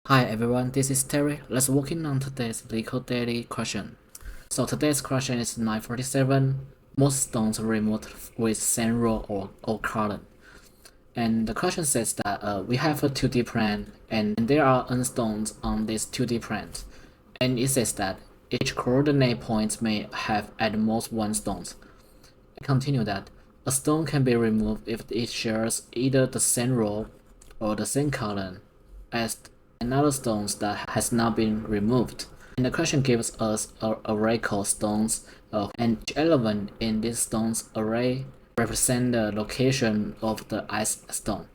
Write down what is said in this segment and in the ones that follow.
Hi everyone, this is Terry. Let's working on today's Leetcode daily question. So today's question is 947. Most stones removed with sand row or column. And the question says that we have a 2D plan and there are n stones on this 2D plan. And it says that each coordinate point may have at most one stone. Continue that a stone can be removed if it shares either the same row or the same column as another stone that has not been removed. And the question gives us an array called stones, and each element in this stones array represents the location of the ith stone.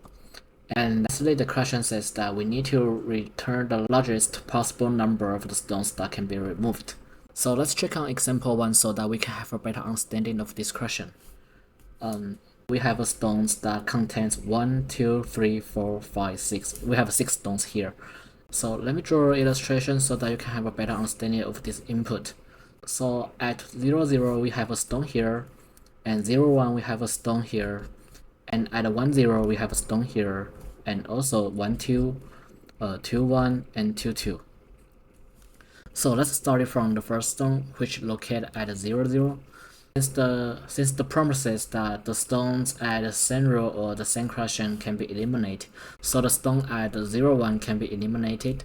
And lastly, the question says that we need to return the largest possible number of the stones that can be removed. So let's check on example 1 so that we can have a better understanding of this question. We have a stones that contains 1, 2, 3, 4, 5, 6. We have 6 stones here. So let me draw an illustration so that you can have a better understanding of this input. So at 0, 0 we have a stone here, and 0, 1 we have a stone here, and at 1, 0 we have a stone here, and also 1, 2, 2, 1, and 2, 2. So let's start it from the first stone, which located at 0, 0. Since the problem says that the stones at the same row or the same crossing can be eliminated, so the stone at 0, 1 can be eliminated,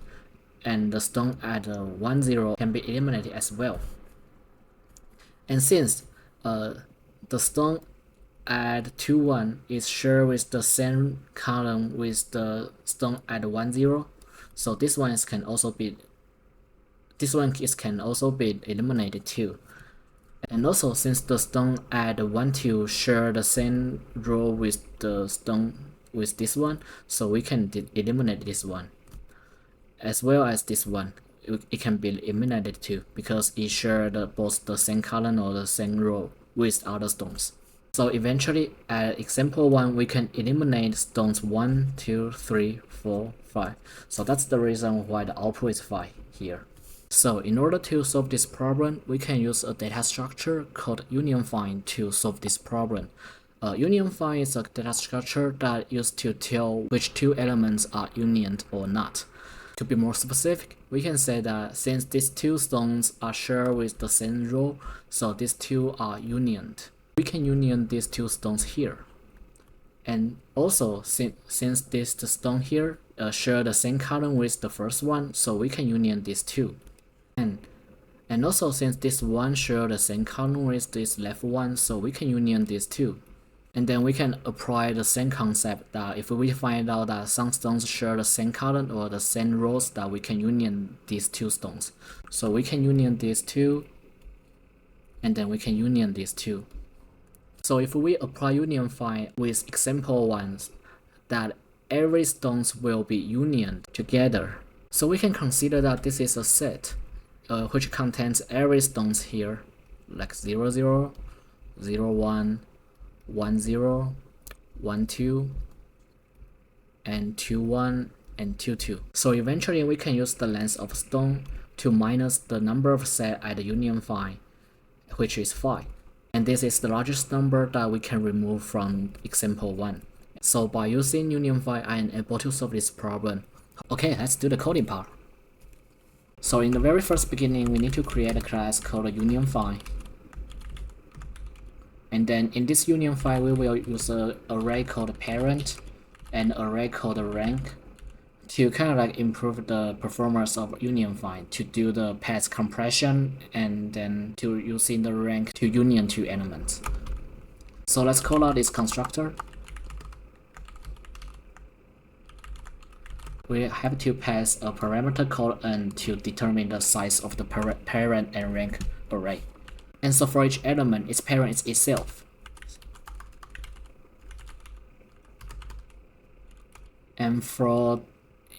and the stone at 1, 0 can be eliminated as well. And since the stone at 2, 1 is shared with the same column with the stone at 1, 0, so this one can also be eliminated too. And also, since the stone at 1, 2 share the same row with the stone with this one, so we can eliminate this one. As well as this one, it can be eliminated too, because it shared both the same column or the same row with other stones. So eventually, at example 1, we can eliminate stones 1, 2, 3, 4, 5. So that's the reason why the output is 5 here. So in order to solve this problem, we can use a data structure called UnionFind to solve this problem. UnionFind is a data structure that used to tell which two elements are unioned or not. To be more specific, we can say that since these two stones are shared with the same row, so these two are unioned. We can union these two stones here. And also, since this stone here share the same column with the first one, so we can union these two. And also, since this one share the same column with this left one, so we can union these two. And then we can apply the same concept that if we find out that some stones share the same column or the same rows, that we can union these two stones. So we can union these two, and then we can union these two. So if we apply UnionFind with example 1, that every stones will be unioned together. So we can consider that this is a set which contains every stones here, like 0, 0, 0, 1, 1, 0, 1, 2, and 2, 1, and 2, 2. So eventually we can use the length of stone to minus the number of set at the UnionFind, which is 5. And this is the largest number that we can remove from example 1. So by using UnionFind, I am able to solve this problem. Okay, let's do the coding part. So in the very first beginning, we need to create a class called UnionFind. And then in this UnionFind, we will use an array called parent and an array called rank to kind of like improve the performance of UnionFind, to do the path compression and then to using the rank to union two elements. So let's call out this constructor. We have to pass a parameter called n to determine the size of the parent and rank array. And so for each element, its parent is itself. And for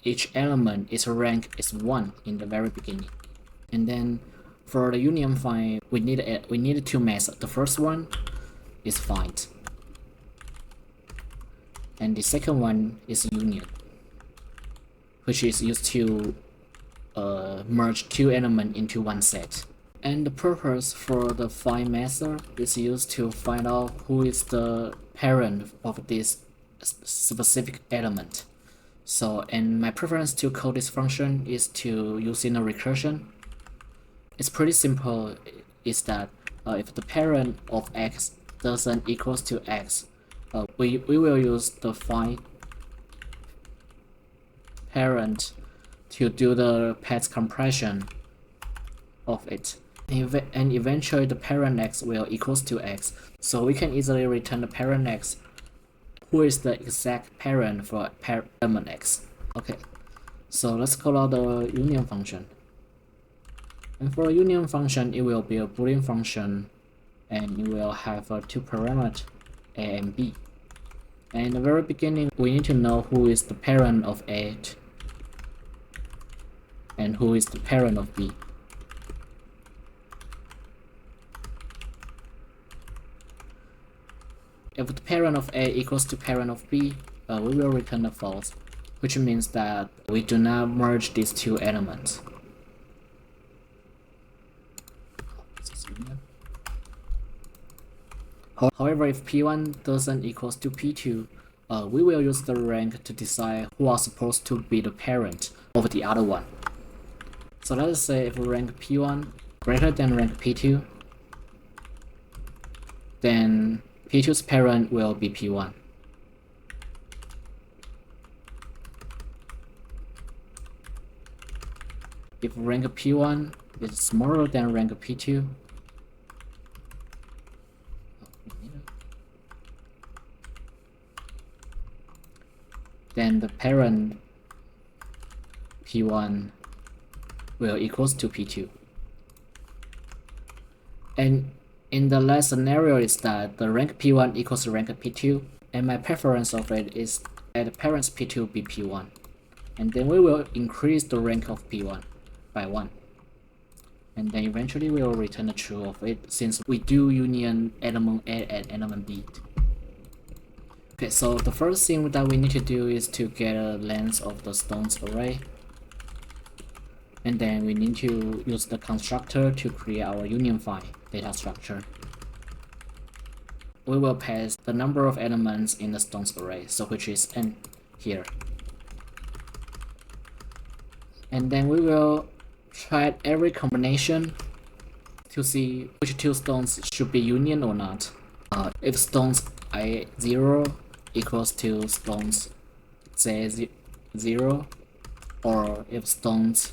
each element, its rank is 1 in the very beginning. And then for the UnionFind, we need to match the first one is find, and the second one is union, which is used to merge two elements into one set. And the purpose for the find method is used to find out who is the parent of this specific element. So, and my preference to code this function is to using a recursion. It's pretty simple. Is that if the parent of x doesn't equals to x, we will use the find parent to do the path compression of it, and eventually the parent x will equals to x, so we can easily return the parent x, who is the exact parent for element x. Okay, so let's call out the union function. And for a union function, it will be a Boolean function, and it will have two parameters, a and b. And in the very beginning, we need to know who is the parent of a and who is the parent of b. If the parent of a equals to parent of b, we will return a false, which means that we do not merge these two elements. However, if p1 doesn't equals to p2, we will use the rank to decide who are supposed to be the parent of the other one. So let's say if rank p1 greater than rank p2, then p2's parent will be p1. If rank p1 is smaller than rank p2, then the parent p1 will equals to p2. And in the last scenario is that the rank p1 equals rank p2, and my preference of it is that the parents p2 be p1, and then we will increase the rank of p1 by 1, and then eventually we will return the true of it, since we do union element A and element B. Okay, so the first thing that we need to do is to get a length of the stones array, and then we need to use the constructor to create our UnionFind data structure. We will pass the number of elements in the stones array, so which is n here, and then we will try every combination to see which two stones should be union or not. If stones I0 equals to stones Z0, or if stones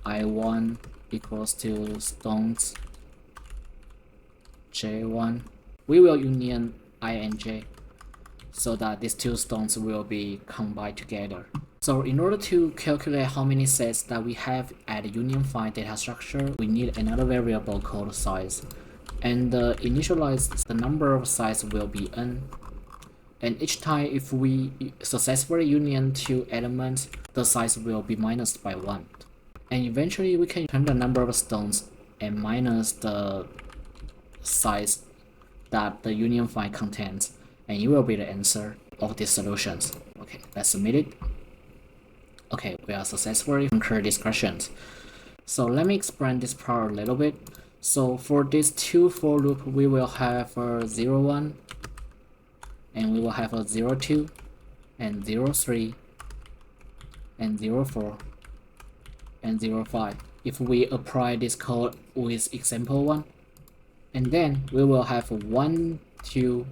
I1 equals to stones J1, we will union I and J so that these two stones will be combined together. So in order to calculate how many sets that we have at the UnionFind data structure, we need another variable called size. And initialize the number of size will be n. And each time if we successfully union two elements, the size will be minus by 1. And eventually we can turn the number of stones and minus the size that the UnionFind contains, and it will be the answer of these solutions. Okay, let's submit it. Okay, we are successfully conquered these questions. So let me explain this part a little bit. So for these two for loop, we will have a 0, 1, and we will have a 0, 2, and 0, 3, and 0, 4, and 0, 5. If we apply this code with example 1, and then we will have a 1, 2,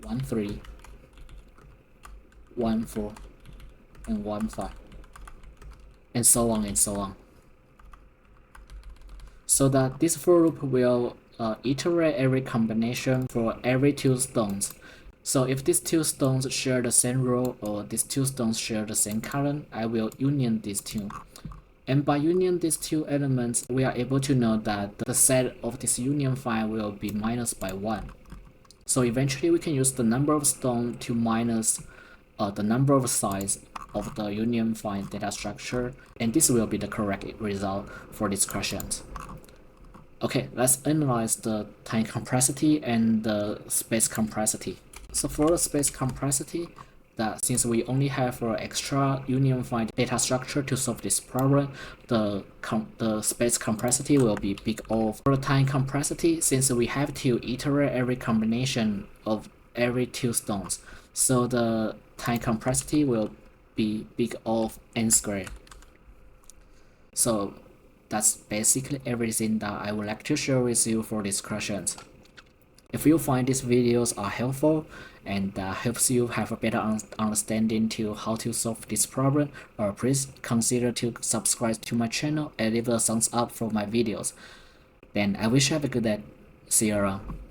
1, 3, 1, 4, and 1, 5, and so on and so on. So that this for loop will iterate every combination for every two stones. So if these two stones share the same row or these two stones share the same column, I will union these two. And by union these two elements, we are able to know that the set of this UnionFind will be minus by 1. So eventually we can use the number of stones to minus the number of size of the UnionFind data structure, and this will be the correct result for these questions. Okay, let's analyze the time compressivity and the space compressivity. So for the space compressivity, that since we only have an extra UnionFind data structure to solve this problem, the space compressivity will be big O. For the time compressivity, since we have to iterate every combination of every two stones, So the time complexity will be big of n squared. So that's basically everything that I would like to share with you for this questions. If you find these videos are helpful and that helps you have a better understanding to how to solve this problem, please consider to subscribe to my channel and leave a thumbs up for my videos. Then I wish you have a good day. See you around.